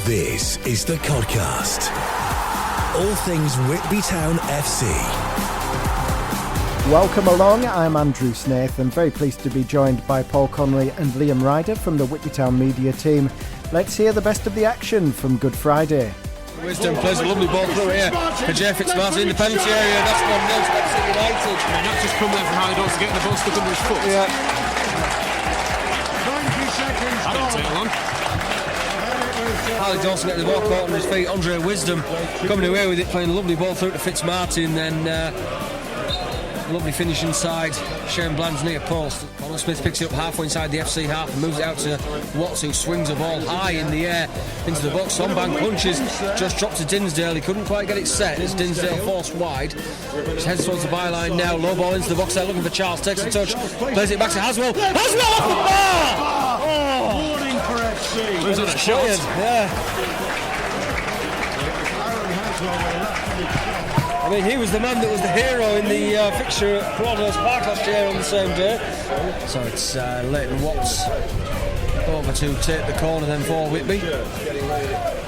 This is the Codcast. All things Whitby Town FC. Welcome along, I'm Andrew Snaith and very pleased to be joined by Paul Connolly and Liam Ryder from the Whitby Town media team. Let's hear the best of the action from Good Friday. Wisdom plays a lovely ball through here for Jay Fitzmartin in the penalty area. That's 1-0 to FC United. And that's just come there from Harry Dawson getting the ball stuck under his foot. Yeah. 90 seconds. I don't take long. Harley Dawson getting the ball caught under his feet. Andre Wisdom coming away with it, playing a lovely ball through to Fitzmartin. Then lovely finish inside Shane Bland's near post. Connor Smith picks it up halfway inside the FC half and moves it out to Watts, who swings the ball high in the air into the box. Sonbank punches, just dropped to Dinsdale. He couldn't quite get it set as Dinsdale forced wide. He heads towards the byline now. Low ball into the box there, looking for Charles. Takes a touch, plays it back to Haswell. Haswell off the bar! Oh! Warning for FC. Moves on a shot. Yeah. I mean, he was the man that was the hero in the fixture at Broadhurst Park last year on the same day. So it's Leighton Watts over to take the corner then for Whitby.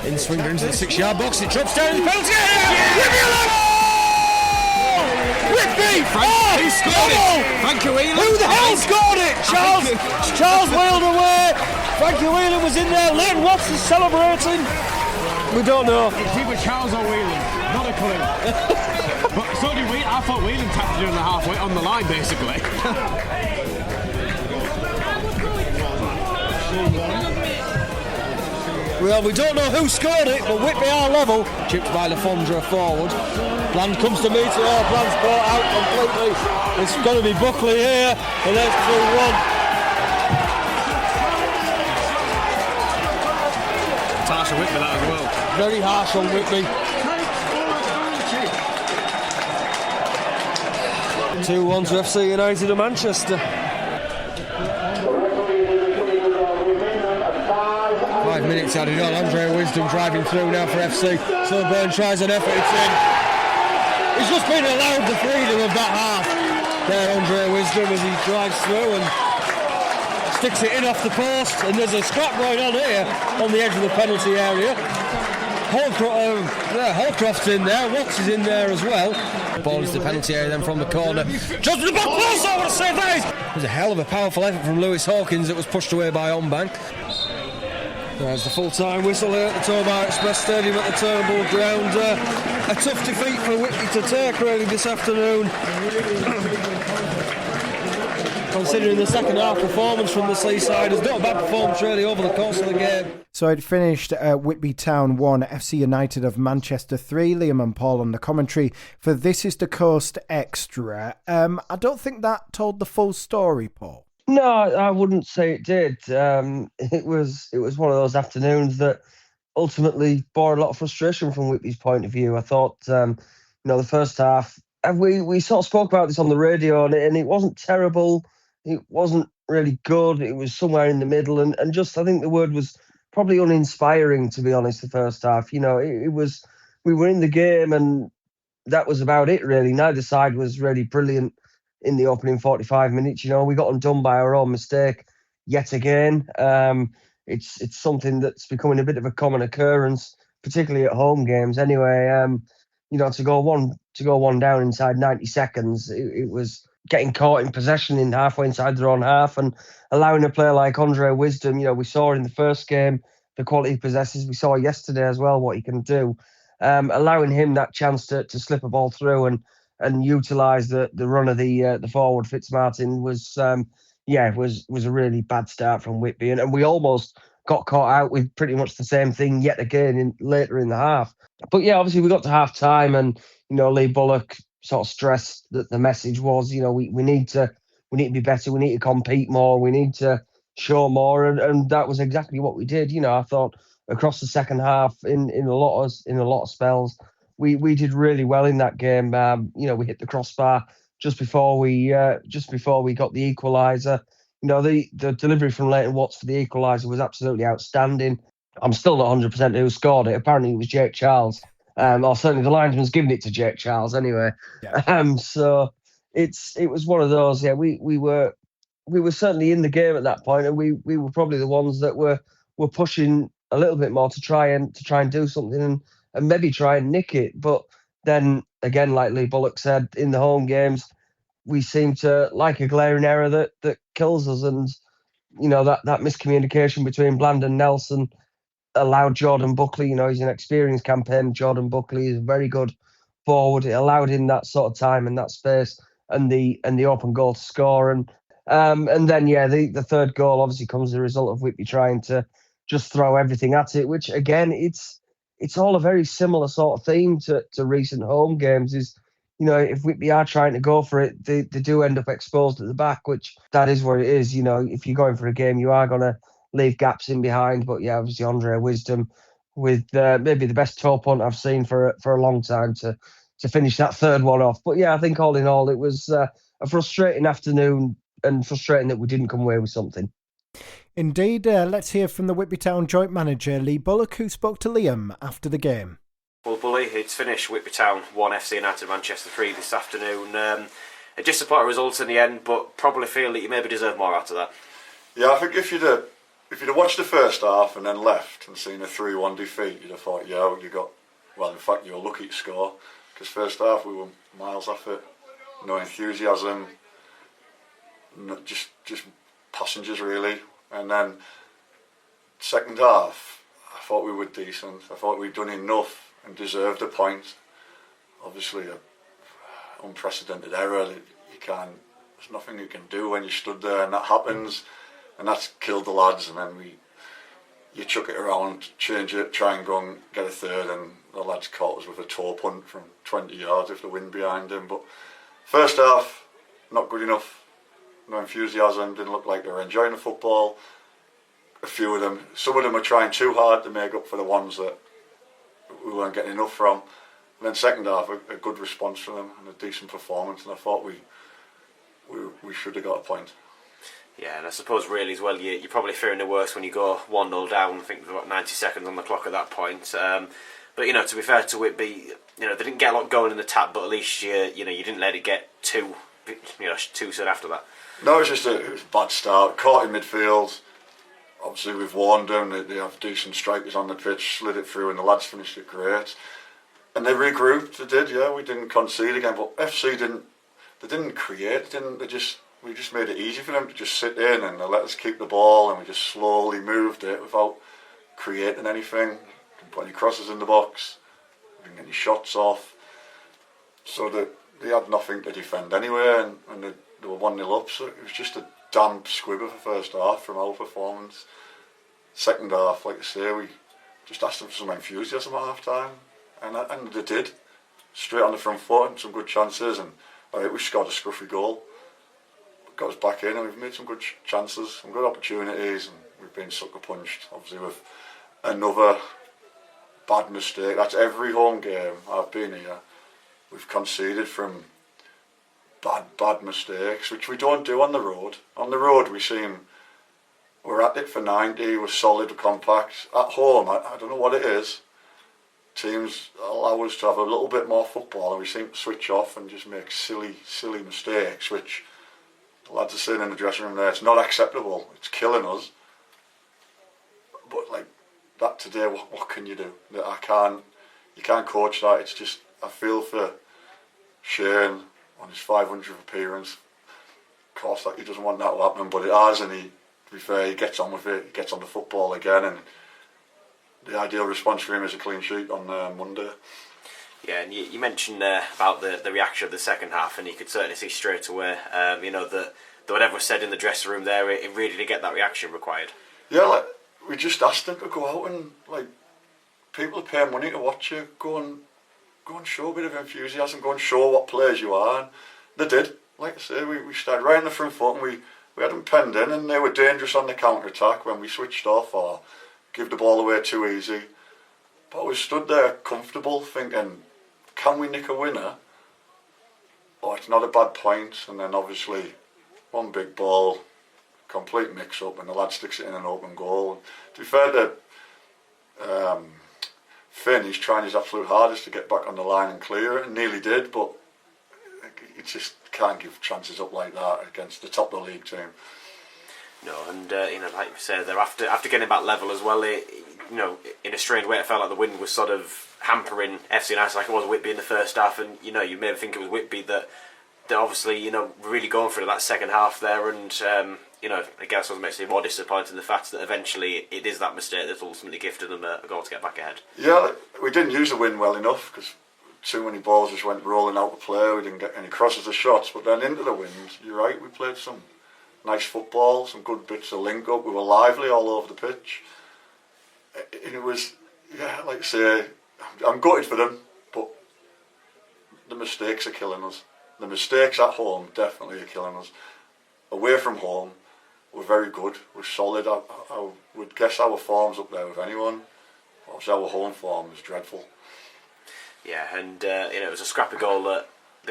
In swinger into the 6-yard box. It drops down in the penalty area. Whitby! He scored it! Frankie Whelan! Who the hell scored it? Charles wheeled away. Frankie Whelan was in there. Leighton Watts is celebrating. We don't know. It's either Charles or Whelan. Not a clue. But so did Whelan. I thought Whelan tapped it on the halfway on the line, basically. Well, we don't know who scored it, but Whitby are level. Chipped by Lafondra forward. Bland comes to meet it. Oh, Bland's brought out completely. It's going to be Buckley here, and there's 2-1. It's harsh on Whitby, that as well. Very harsh on Whitby. 2-1 to FC United of Manchester. 5 minutes added on. Andre Wisdom driving through now for FC. Silburn tries an effort. It's in. He's just been allowed the freedom of that half. There, Andre Wisdom, as he drives through and sticks it in off the post. And there's a scrap going on here on the edge of the penalty area. Holcroft's in there. Watts is in there as well. Ball is the penalty area then from the corner. Just the back post. I want to say that is. It was a hell of a powerful effort from Lewis Hawkins that was pushed away by Onbank. There's the full-time whistle here at the Tobar Express Stadium at the Turnbull Ground. A tough defeat for Whitby to take really this afternoon. Considering the second half performance from the Seaside, it's not a bad performance really over the course of the game. So it finished Whitby Town 1, FC United of Manchester 3. Liam and Paul on the commentary for This Is the Coast Extra. I don't think that told the full story, Paul. No, I wouldn't say it did. It was one of those afternoons that ultimately bore a lot of frustration from Whitby's point of view. I thought, the first half, and we sort of spoke about this on the radio, and it wasn't terrible. It wasn't really good. It was somewhere in the middle, and just I think the word was probably uninspiring, to be honest. The first half, it was we were in the game, and that was about it really. Neither side was really brilliant in the opening 45 minutes. We got undone by our own mistake yet again. It's something that's becoming a bit of a common occurrence, particularly at home games. Anyway, to go one down inside 90 seconds, it was getting caught in possession in halfway inside their own half and allowing a player like Andre Wisdom. We saw in the first game the quality he possesses. We saw yesterday as well what he can do. Allowing him that chance to slip a ball through and utilise the run of the forward Fitzmartin was a really bad start from Whitby, and we almost got caught out with pretty much the same thing yet again later in the half. But yeah, obviously we got to half time, and Lee Bullock sort of stressed that the message was we need to be better, we need to compete more, we need to show more, and that was exactly what we did. I thought across the second half in a lot of spells. We did really well in that game. We hit the crossbar just before we got the equaliser. The delivery from Leighton Watts for the equaliser was absolutely outstanding. I'm still not 100% who scored it. Apparently it was Jake Charles. Or certainly the linesman's given it to Jake Charles anyway. Yeah. So it was one of those. Yeah, we were certainly in the game at that point, and we were probably the ones that were pushing a little bit more to try and do something and maybe try and nick it. But then again, like Lee Bullock said, in the home games, we seem to like a glaring error that kills us. And, that miscommunication between Bland and Nelson allowed Jordan Buckley, he's an experienced campaign. Jordan Buckley is very good forward. It allowed him that sort of time and that space and the open goal to score. And then, the third goal obviously comes as a result of Whitby trying to just throw everything at it, which, again, it's all a very similar sort of theme to recent home games. Is, if Whitby are trying to go for it, they do end up exposed at the back, which that is what it is. If you're going for a game, you are going to leave gaps in behind. But, obviously Andre Wisdom with maybe the best toe punt I've seen for a long time to finish that third one off. But, I think all in all, it was a frustrating afternoon and frustrating that we didn't come away with something. Indeed. Let's hear from the Whitby Town joint manager, Lee Bullock, who spoke to Liam after the game. Well, Bully, it's finished. Whitby Town 1, FC United Manchester 3 this afternoon. A disappointing result in the end, but probably feel that you maybe deserve more after that. Yeah, I think if you'd have watched the first half and then left and seen a 3-1 defeat, you'd have thought, in fact, you were lucky to score, because first half we were miles off it, no enthusiasm, just passengers really. And then second half, I thought we were decent. I thought we'd done enough and deserved a point. Obviously, an unprecedented error. There's nothing you can do when you stood there and that happens, and that's killed the lads. And then you chuck it around, change it, try and go and get a third, and the lads caught us with a toe punt from 20 yards with the wind behind him. But first half, not good enough. No enthusiasm, didn't look like they were enjoying the football. Some of them were trying too hard to make up for the ones that we weren't getting enough from. And then second half, a good response from them and a decent performance, and I thought we should have got a point. Yeah, and I suppose really as well, you're probably fearing the worst when you go 1-0 down. I think there's about 90 seconds on the clock at that point. But to be fair to Whitby, they didn't get a lot going in the tap, but at least you didn't let it get too soon after that. No, it was a bad start. Caught in midfield. Obviously, we've warned them. They have decent strikers on the pitch. Slid it through, and the lads finished it great. And they regrouped. They did. Yeah, we didn't concede again. But FC didn't. They didn't create. We just made it easy for them to just sit in and they let us keep the ball, and we just slowly moved it without creating anything. Didn't put any crosses in the box. Didn't get any shots off. So that they had nothing to defend anyway, and they were 1-0 up, so it was just a damp squib of the first half from our performance. Second half, like I say, we just asked them for some enthusiasm at half time, and they did. Straight on the front foot and some good chances, and we scored a scruffy goal. Got us back in, and we've made some good chances, some good opportunities, and we've been sucker punched, obviously, with another bad mistake. That's every home game I've been here. We've conceded from bad mistakes, which we don't do on the road. On the road, we're at it for 90, we're solid, we're compact. At home, I don't know what it is. Teams allow us to have a little bit more football, and we seem to switch off and just make silly mistakes, which the lads are saying in the dressing room there, it's not acceptable, it's killing us. But like that today, what can you do? You can't coach that. It's just, I feel for Shane on his 500th appearance. Of course, he doesn't want that to happen, but it has, and to be fair, he gets on with it, he gets on the football again, and the ideal response for him is a clean sheet on Monday. Yeah, and you mentioned about the reaction of the second half, and you could certainly see straight away, that whatever was said in the dressing room there, it really did get that reaction required. Yeah, we just asked them to go out and, people are paying money to watch you, go and show a bit of enthusiasm, go and show what players you are, and they did. Like I say, we started right in the front foot, and we had them penned in, and they were dangerous on the counter-attack when we switched off or give the ball away too easy. But we stood there comfortable thinking, can we nick a winner? Oh, it's not a bad point. And then obviously one big ball, complete mix-up, and the lad sticks it in an open goal. And to be fair to Finn, he's trying his absolute hardest to get back on the line and clear it, and nearly did, but you just can't give chances up like that against the top of the league team. No, and like you said, they're after getting back level as well. in a strange way, it felt like the wind was sort of hampering FC United like it was Whitby in the first half, and you maybe think it was Whitby that obviously really going for that second half there, and I guess what makes it more disappointing the fact that eventually it is that mistake that ultimately gifted them a goal to get back ahead. Yeah, we didn't use the wind well enough because too many balls just went rolling out of play. We didn't get any crosses or shots, but then into the wind, you're right, we played some nice football, some good bits of link up. We were lively all over the pitch. It was, like I say, I'm gutted for them, but the mistakes are killing us. The mistakes at home definitely are killing us. Away from home, we're very good, we're solid. I would guess our form's up there with anyone. Obviously our home form is dreadful. Yeah, and it was a scrappy goal that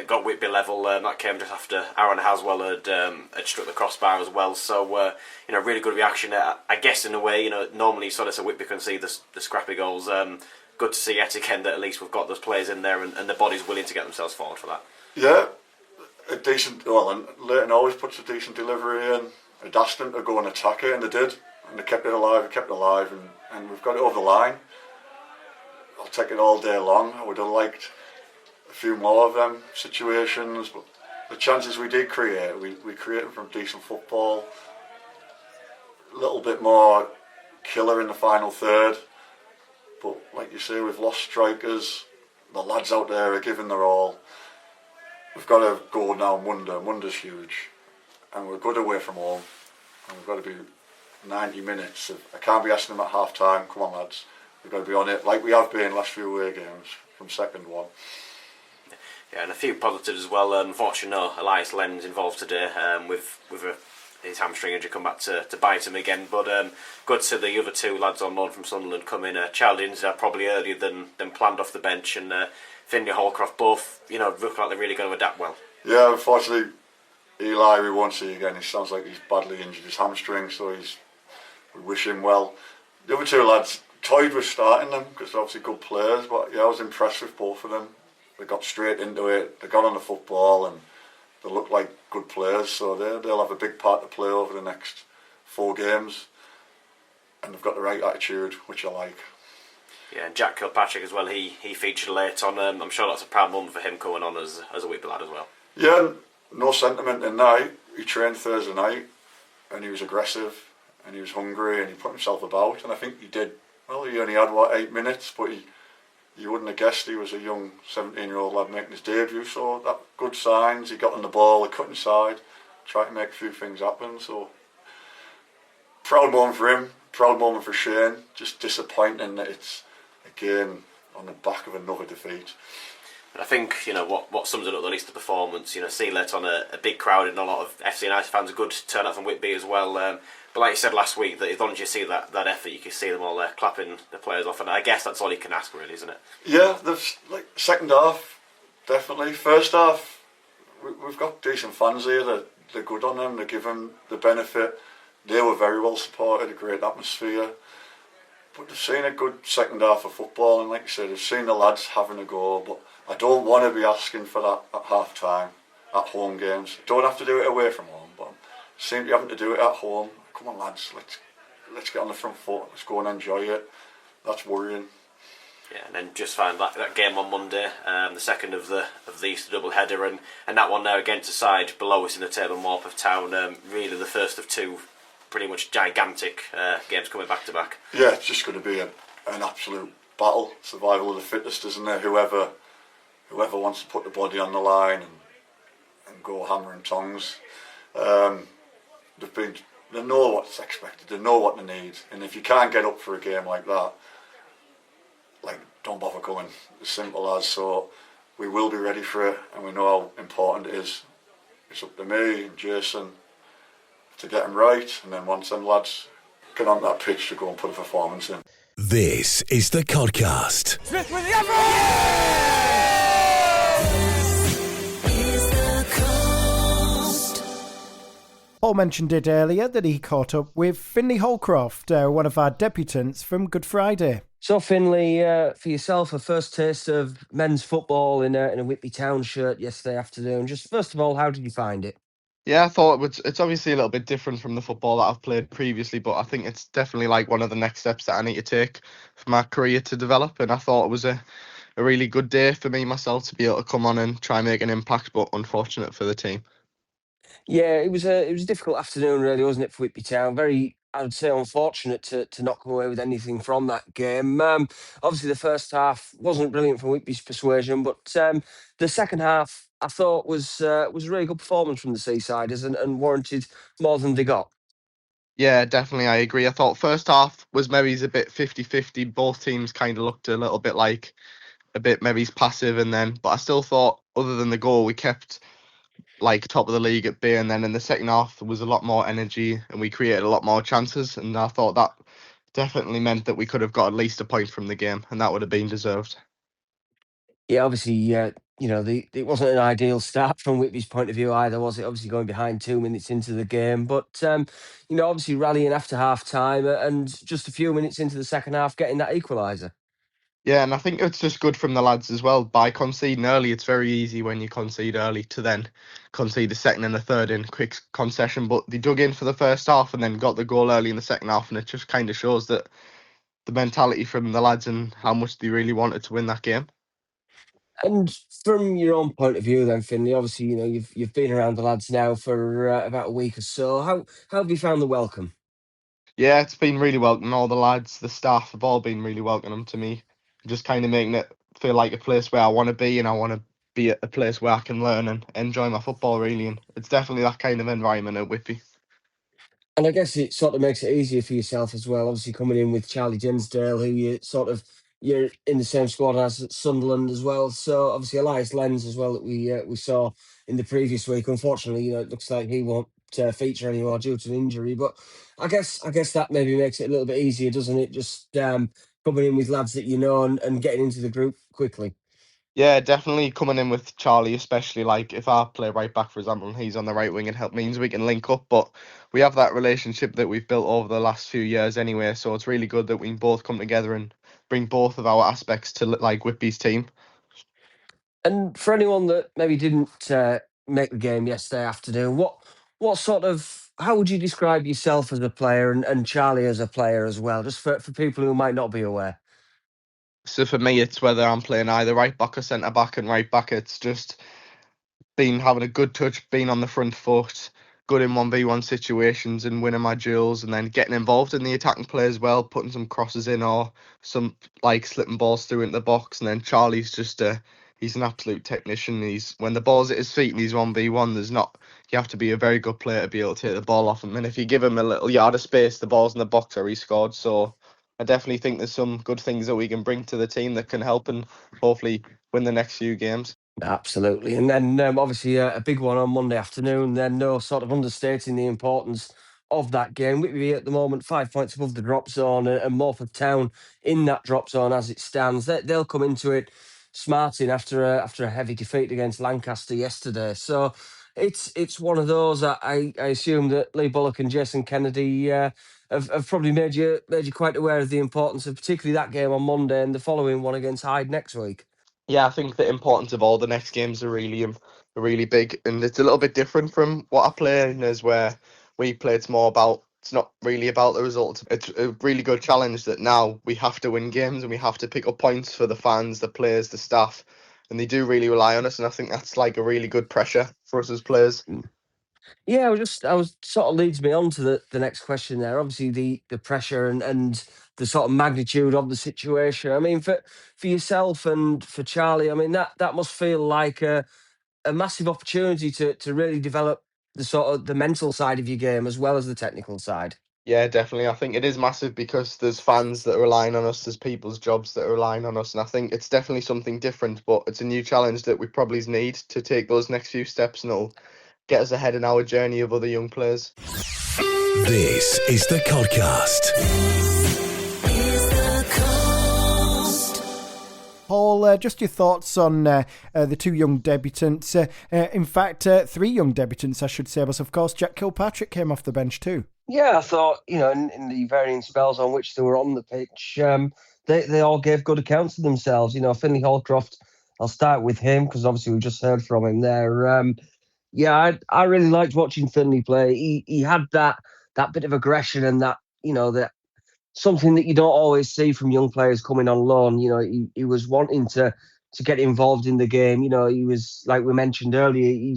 got Whitby level. That came just after Aaron Haswell had struck the crossbar as well. So really good reaction. I guess in a way, normally sort of so Whitby can see the scrappy goals. Good to see yet again that at least we've got those players in there and the body's willing to get themselves forward for that. Yeah, a decent. Well, and Leighton always puts a decent delivery in. I'd asked them to go and attack it, and they did, and they kept it alive. And we've got it over the line. I'll take it all day long. I would have liked a few more of them situations, but the chances we did create, we created from decent football. A little bit more killer in the final third, but like you say, we've lost strikers. The lads out there are giving their all. We've got to go now Monday. Monday's huge, and we're good away from home, and we've got to be 90 minutes. I can't be asking them at half time, come on lads, we've got to be on it like we have been last few away games from second one. Yeah, and a few positives as well. Unfortunately, no Elias Len's involved today with his hamstring injury come back to bite him again. But good to see the other two lads on loan from Sunderland come in. Child Inza probably earlier than planned off the bench, and Fin Holcroft both look like they're really going to adapt well. Yeah, unfortunately Eli we won't see again. He sounds like he's badly injured his hamstring, so we wish him well. The other two lads toyed with starting them because they're obviously good players, but I was impressed with both of them. They got straight into it, they got on the football, and they look like good players, so they'll have a big part to play over the next 4 games, and they've got the right attitude, which I like. Yeah, and Jack Kilpatrick as well, he featured late on. I'm sure that's a proud moment for him coming on as a Whitby lad as well. Yeah, no sentiment in night. He trained Thursday night, and he was aggressive, and he was hungry, and he put himself about, and I think he did. Well, he only had 8 minutes, but you wouldn't have guessed he was a young 17-year-old lad making his debut, so that good signs. He got on the ball, he cut inside, tried to make a few things happen, so proud moment for him, proud moment for Shane. Just disappointing that it's again on the back of another defeat. And I think what sums it up, at least the performance. See let on a big crowd and a lot of FC United fans, a good turnout from Whitby as well. But like you said last week, that as long as you see that effort, you can see them all there clapping the players off, and I guess that's all you can ask, really, isn't it? Yeah, second half, definitely. First half, we've got decent fans here. They're good on them. They give them the benefit. They were very well supported, a great atmosphere. But they've seen a good second half of football, and like you said, they've seen the lads having a go. But I don't want to be asking for that at half time at home games. Don't have to do it away from home, but seem to be having to do it at home. Come on lads, let's get on the front foot, let's go and enjoy it. That's worrying. Yeah, and then just find that game on Monday, the second of the Easter double header, and that one there against a side below us in the table, Morpeth Town, really the first of 2 pretty much gigantic games coming back to back. Yeah, it's just going to be an absolute battle, survival of the fittest, isn't there? Whoever wants to put the body on the line and go hammer and tongs. They know what's expected, they know what they need, and if you can't get up for a game like that, don't bother coming. As simple as. So we will be ready for it, and we know how important it is. It's up to me and Jason to get them right, and then once them lads get on that pitch to go and put a performance in. This is the Codcast. Smith with the effort! Paul mentioned it earlier that he caught up with Fin Holcroft, one of our debutants from Good Friday. So Finley, for yourself, a first taste of men's football in a Whitby Town shirt yesterday afternoon. Just first of all, how did you find it? Yeah, I thought it's obviously a little bit different from the football that I've played previously, but I think it's definitely like one of the next steps that I need to take for my career to develop. And I thought it was a really good day for me myself to be able to come on and try and make an impact, but unfortunate for the team. Yeah, it was a difficult afternoon, really, wasn't it, for Whitby Town? Very, I would say, unfortunate to not come away with anything from that game. Obviously, the first half wasn't brilliant from Whitby's persuasion, but the second half I thought was a really good performance from the Seasiders and warranted more than they got. Yeah, definitely, I agree. I thought first half was maybe a bit 50-50. Both teams kind of looked a little bit like a bit maybe passive, and then, but I still thought, other than the goal, we kept like top of the league at bay, and then in the second half there was a lot more energy and we created a lot more chances, and I thought that definitely meant that we could have got at least a point from the game, and that would have been deserved. Yeah, obviously, it wasn't an ideal start from Whitby's point of view either, was it? Obviously, going behind 2 minutes into the game, but obviously rallying after half time and just a few minutes into the second half, getting that equaliser. Yeah, and I think it's just good from the lads as well. By conceding early, it's very easy when you concede early to then concede the second and the third in quick concession. But they dug in for the first half and then got the goal early in the second half, and it just kind of shows that the mentality from the lads and how much they really wanted to win that game. And from your own point of view, then, Finley, obviously, you've been around the lads now for about a week or so. How have you found the welcome? Yeah, it's been really welcoming. All the lads, the staff have all been really welcoming to me. Just kind of making it feel like a place where I want to be, and I want to be at a place where I can learn and enjoy my football, really. And it's definitely that kind of environment at Whitby. And I guess it sort of makes it easier for yourself as well. Obviously, coming in with Charlie Dinsdale, who you're in the same squad as at Sunderland as well. So obviously Elias Lenz as well that we saw in the previous week. Unfortunately, it looks like he won't feature anymore due to an injury. But I guess that maybe makes it a little bit easier, doesn't it? Just coming in with lads that you know and getting into the group quickly. Yeah, definitely coming in with Charlie, especially like if I play right back, for example, and he's on the right wing, and help means we can link up. But we have that relationship that we've built over the last few years anyway, so it's really good that we can both come together and bring both of our aspects to like Whitby's team. And for anyone that maybe didn't make the game yesterday afternoon, what sort of how would you describe yourself as a player and Charlie as a player as well, just for people who might not be aware? So for me, it's whether I'm playing either right back or centre back, and right back, it's just been having a good touch, being on the front foot, good in 1v1 situations and winning my duels, and then getting involved in the attacking play as well, putting some crosses in or some like slipping balls through into the box. And then Charlie's just he's an absolute technician. He's when the ball's at his feet and he's 1v1, there's not you have to be a very good player to be able to take the ball off him. And if you give him a little yard of space, the ball's in the box or he scored. So I definitely think there's some good things that we can bring to the team that can help and hopefully win the next few games. Absolutely. And then obviously a big one on Monday afternoon, then no sort of understating the importance of that game. Whitby at the moment 5 points above the drop zone and Morpeth Town in that drop zone as it stands. They'll come into it smarting after a heavy defeat against Lancaster yesterday. So it's one of those that I assume that Lee Bullock and Jason Kennedy have probably made you quite aware of the importance of particularly that game on Monday and the following one against Hyde next week. Yeah, I think the importance of all the next games are really big, and it's a little bit different from what I play in, is where we play. It's more about it's not really about the results. It's a really good challenge that now we have to win games and we have to pick up points for the fans, the players, the staff, and they do really rely on us. And I think that's like a really good pressure for us as players. Yeah, I was sort of leads me on to the next question there. Obviously, the pressure and the sort of magnitude of the situation. I mean, for yourself and for Charlie, I mean that must feel like a massive opportunity to really develop the sort of the mental side of your game as well as the technical side. Yeah, definitely. I think it is massive because there's fans that are relying on us, there's people's jobs that are relying on us, and I think it's definitely something different, but it's a new challenge that we probably need to take those next few steps, and it'll get us ahead in our journey of other young players. This is the Codcast. Paul, just your thoughts on the two young debutants. In fact, three young debutants, I should say, but of course Jack Kilpatrick came off the bench too. Yeah, I thought, in the varying spells on which they were on the pitch, they all gave good accounts of themselves. Fin Holcroft, I'll start with him because obviously we just heard from him there. Yeah, I really liked watching Finley play. He had that bit of aggression and that, that something that you don't always see from young players coming on loan. He was wanting to get involved in the game. He was, like we mentioned earlier,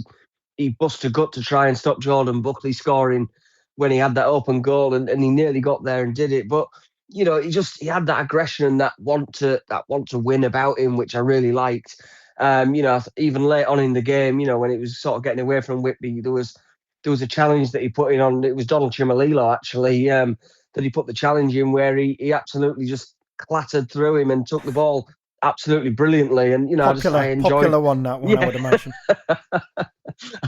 he bust a gut to try and stop Jordan Buckley scoring when he had that open goal, and he nearly got there and did it. But he had that aggression and that want to win about him, which I really liked. Even late on in the game, when it was sort of getting away from Whitby, there was a challenge that he put in on. It was Donald Chimalilo actually, that he put the challenge in where he absolutely just clattered through him and took the ball absolutely brilliantly. And I enjoyed popular one, that one, I would imagine.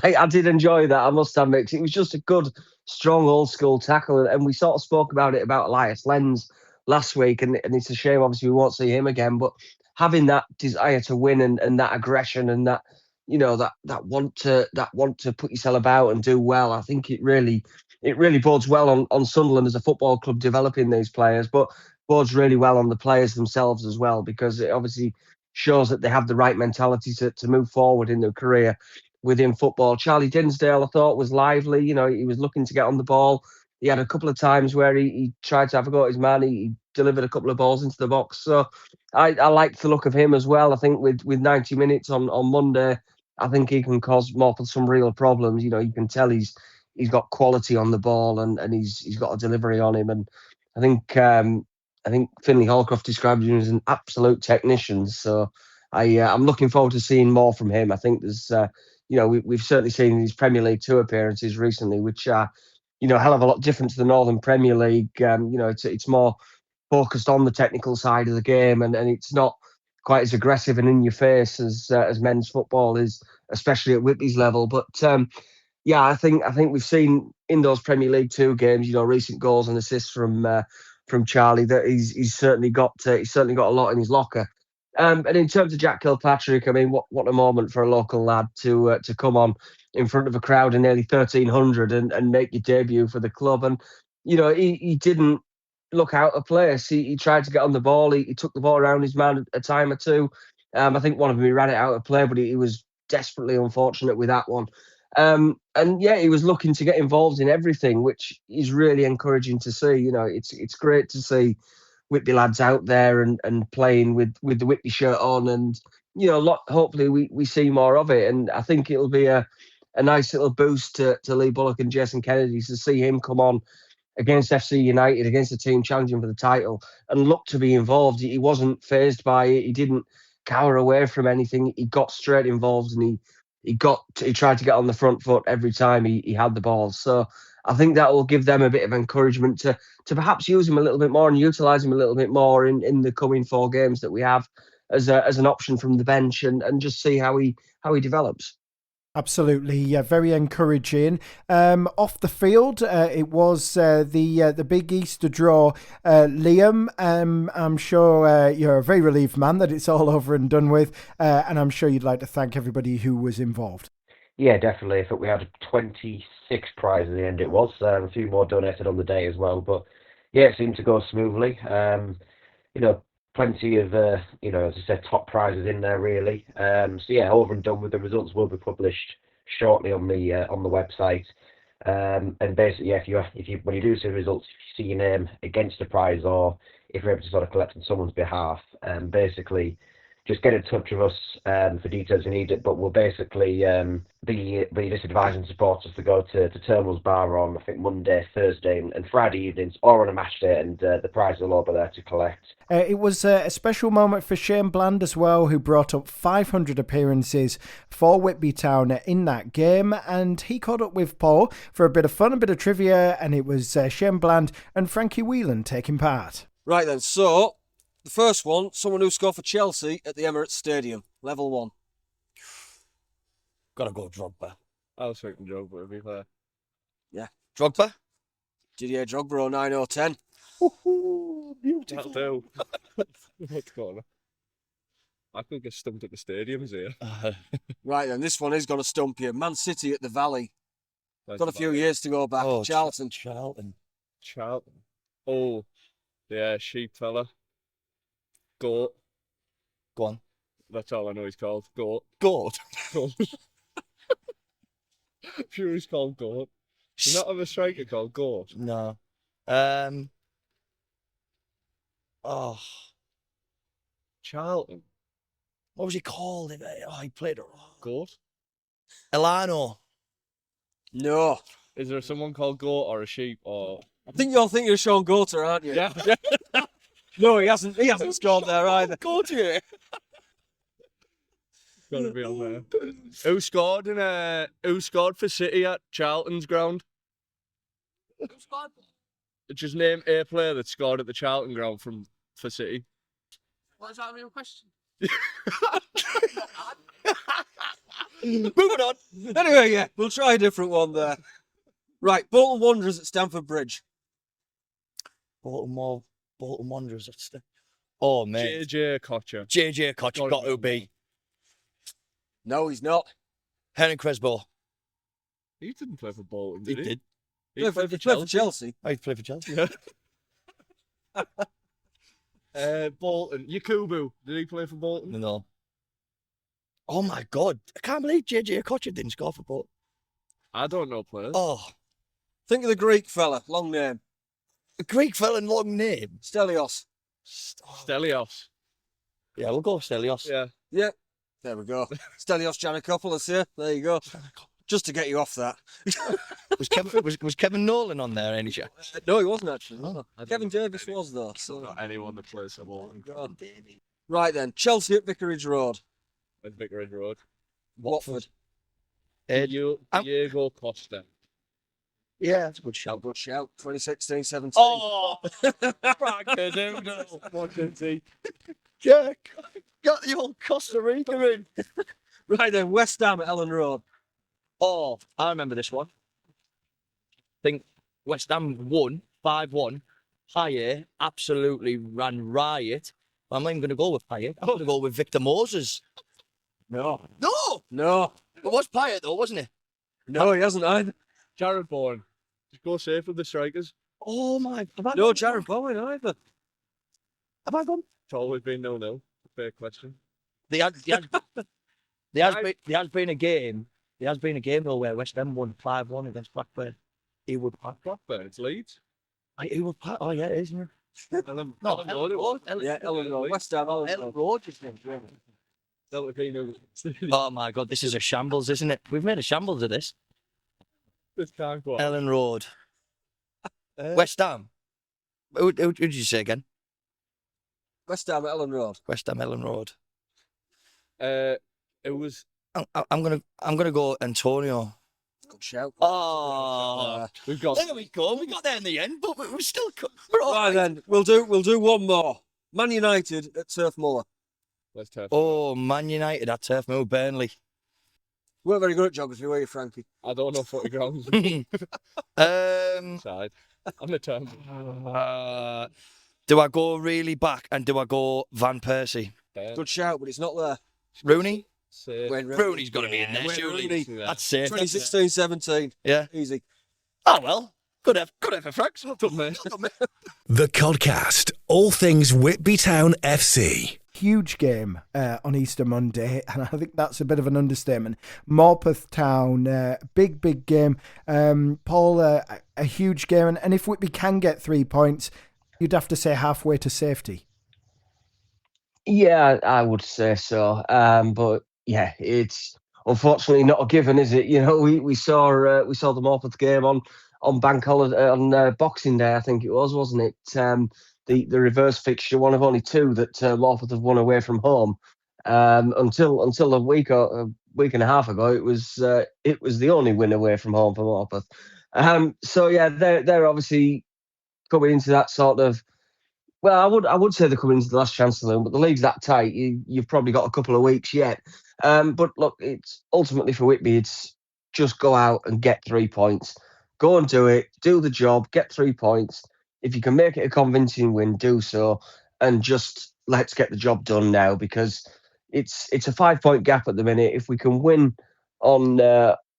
I did enjoy that, I must admit. It was just a good, strong, old school tackle. And we sort of spoke about Elias Lenz last week, and it's a shame, obviously, we won't see him again. But having that desire to win and that aggression and that, that want to put yourself about and do well, I think it really bodes well on Sunderland as a football club developing these players, but bodes really well on the players themselves as well, because it obviously shows that they have the right mentality to move forward in their career within football. Charlie Dinsdale, I thought, was lively. He was looking to get on the ball. He had a couple of times where he tried to have a go at his man. He delivered a couple of balls into the box. So I liked the look of him as well. I think with 90 minutes on Monday, I think he can cause Morpeth some real problems. You can tell he's got quality on the ball, and he's got a delivery on him. And I think Finley Holcroft described him as an absolute technician. So I'm looking forward to seeing more from him. I think there's we've certainly seen his Premier League 2 appearances recently, which are a hell of a lot different to the Northern Premier League. It's more focused on the technical side of the game, and it's not quite as aggressive and in your face as men's football is, especially at Whitby's level. But I think we've seen in those Premier League 2 games, recent goals and assists from Charlie, that he's certainly got a lot in his locker. And in terms of Jack Kilpatrick, I mean, what a moment for a local lad to come on in front of a crowd of nearly 1,300 and make your debut for the club. And he didn't look out of place. He tried to get on the ball. He took the ball around his man a time or two. I think one of them he ran it out of play, but he was desperately unfortunate with that one. He was looking to get involved in everything, which is really encouraging to see. It's great to see Whitby lads out there and playing with the Whitby shirt on, and hopefully we see more of it. And I think it'll be a nice little boost to Lee Bullock and Jason Kennedy to see him come on against FC United, against a team challenging for the title, and look to be involved. He wasn't fazed by it. He didn't cower away from anything. He got straight involved, and he tried to get on the front foot every time he had the ball. So I think that will give them a bit of encouragement to perhaps use him a little bit more and utilise him a little bit more in the coming 4 games that we have as an option from the bench, and just see how he develops. Absolutely, yeah, very encouraging. Off the field, it was the big Easter draw. Liam, I'm sure you're a very relieved man that it's all over and done with, and I'm sure you'd like to thank everybody who was involved. Yeah, definitely. I think we had 26 prizes in the end. It was a few more donated on the day as well, but yeah, it seemed to go smoothly. Plenty of as I said, top prizes in there really. So yeah, over and done with. The results will be published shortly on the website. And basically, yeah, if you when you do see the results, if you see your name against a prize, or if you're able to sort of collect on someone's behalf, basically just get in touch with us for details you need it. But we'll basically be just advising supporters to go to Terminals Bar on, I think, Monday, Thursday and Friday evenings, or on a match day, and the prize will all be there to collect. It was a special moment for Shane Bland as well, who brought up 500 appearances for Whitby Town in that game, and he caught up with Paul for a bit of fun, a bit of trivia, and it was Shane Bland and Frankie Whelan taking part. Right then, so the first one, someone who scored for Chelsea at the Emirates Stadium, level 1. Gotta go Drogba. I was thinking Drogba, to be fair. Yeah, Drogba. Didier Drogba, 09/10. Beautiful. That'll do. What's going on? I could get stumped at the stadiums here. Right then, this one is going to stump you. Man City at the Valley. Where's Got a the few Valley? years to go back. Charlton. Charlton. Oh, yeah, sheep fella. Goat. Go on. That's all I know he's called. Goat. Goat. Goat. Fury's called Goat. Do you not have a striker called Goat? No. Oh, Charlton. what was he called? He played Goat? Elano. No. Is there someone called Goat or a sheep or... I think you're thinking of Sean Goater, aren't you? Yeah. No, he hasn't scored there either. Goater. Got to be on there. Who scored for City at Charlton's ground? Who scored? Just name a player that scored at the Charlton ground for City. What is that a real question? Moving on. Anyway, yeah, we'll try a different one there. Right, Bolton Wanderers at Stamford Bridge. Bolton Wanderers. Oh, mate. JJ Kocher. JJ Koch got to be. No, he's not. Henry Crespo. He didn't play for Bolton, did he? did. He He played played for for Chelsea. Chelsea. Oh, he played for Chelsea. Bolton. Yakubu. Did he play for Bolton? No. Oh, my God. I can't believe JJ Koch didn't score for Bolton. I don't know players. Oh, Think of the Greek fella, long name. a Greek fella and long name. Stelios. Stelios. Yeah, we'll go with Stelios. Yeah. Yeah, there we go. Stelios Giannakopoulos here. There you go. Just to get you off that. Was Kevin Nolan on there, any chance? No, he wasn't actually. No. Kevin Davis was though. So. Not anyone that plays for Bolton. God. Right then, Chelsea at Vicarage Road. At Vicarage Road. Watford. Diego Costa. Yeah, that's a good shout. Good shout. 2016-17. Oh, What can see? yeah, got the old Costa Rica in. Right then, West Ham at Ellen Road. Oh, I remember this one. I think West Ham won 5-1. Payet absolutely ran riot. I'm not even going to go with Payet. I'm going to go with Victor Moses. No. No! It was Payet though, wasn't it? No, he hasn't either. Jared Bourne. Just go safe with the strikers. Oh my! No, Jared Bowen either. Have I gone? It's always been 0-0. Fair question. There has been a game. There has been a game though where West Ham won 5-1 against Blackburn. Ewood Park. Blackburn, it's Leeds. Ewood Park. Oh yeah, it is, isn't it? Ellen Ellen Road. Yeah, Ellen Road. West Ham, Ellen Road. Road, is it? Oh my God, this is a shambles, isn't it? We've made a shambles of this. This can't go on. Ellen Road. West Ham. Who did you say again? West Ham at Ellen Road. West Ham, Ellen Road. It was... I'm gonna go Antonio. Good shout. Oh, We've got... there we go. We got there in the end, but we're still. We're all Right then, we'll do one more. Man United at Turf Moor. Let's turf. Oh, Man United at Turf Moor, Burnley. You weren't very good at geography, were you, Frankie? I don't know footy grounds. Side. On the term. Do I go really back and do I go Van Persie? Good shout, but it's not there. Rooney? Wayne Rooney's got to be in there, Wayne surely. Rooney. That's safe. 2016-17. Yeah. Easy. Oh, well. Good effort, Franks. The Codcast. All things Whitby Town FC. Huge game on Easter Monday, and I think that's a bit of an understatement. Morpeth Town, big game. Paul, a huge game, and if Whitby can get 3 points, you'd have to say halfway to safety. Yeah, I would say so. But yeah, it's unfortunately not a given, is it? You know, we saw the Morpeth game on Bank Holiday on Boxing Day, I think it was, wasn't it? The reverse fixture, one of only two that Morpeth have won away from home. Until a week and a half ago, it was the only win away from home for Morpeth. So yeah, they're obviously coming into that sort of. Well, I would say they're coming into the last chance saloon, but the league's that tight. You've probably got a couple of weeks yet. But look, it's ultimately for Whitby, it's just go out and get 3 points. Go and do it, do the job, get 3 points. If you can make it a convincing win, do so, and just let's get the job done now, because it's a 5 point gap at the minute. If we can win on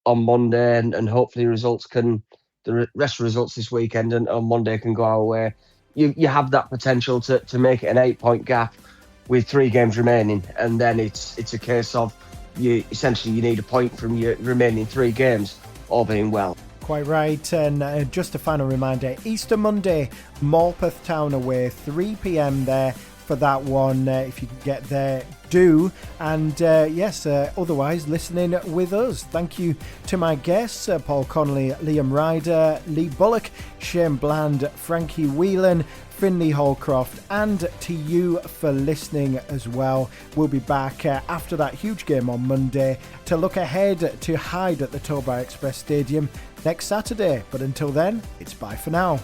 Monday and hopefully the rest of results this weekend and on Monday can go our way, you have that potential to make it an 8 point gap with 3 games remaining, and then it's a case of you need a point from your remaining 3 games. all being well. Quite right, and just a final reminder, Easter Monday, Morpeth Town away, 3 p.m. there for that one. If you can get there, do. And yes, otherwise, listening with us. Thank you to my guests, Paul Connolly, Liam Ryder, Lee Bullock, Shane Bland, Frankie Whelan, Fin Holcroft, and to you for listening as well. We'll be back after that huge game on Monday to look ahead to Hyde at the Tobar Express Stadium next Saturday. But until then, it's bye for now.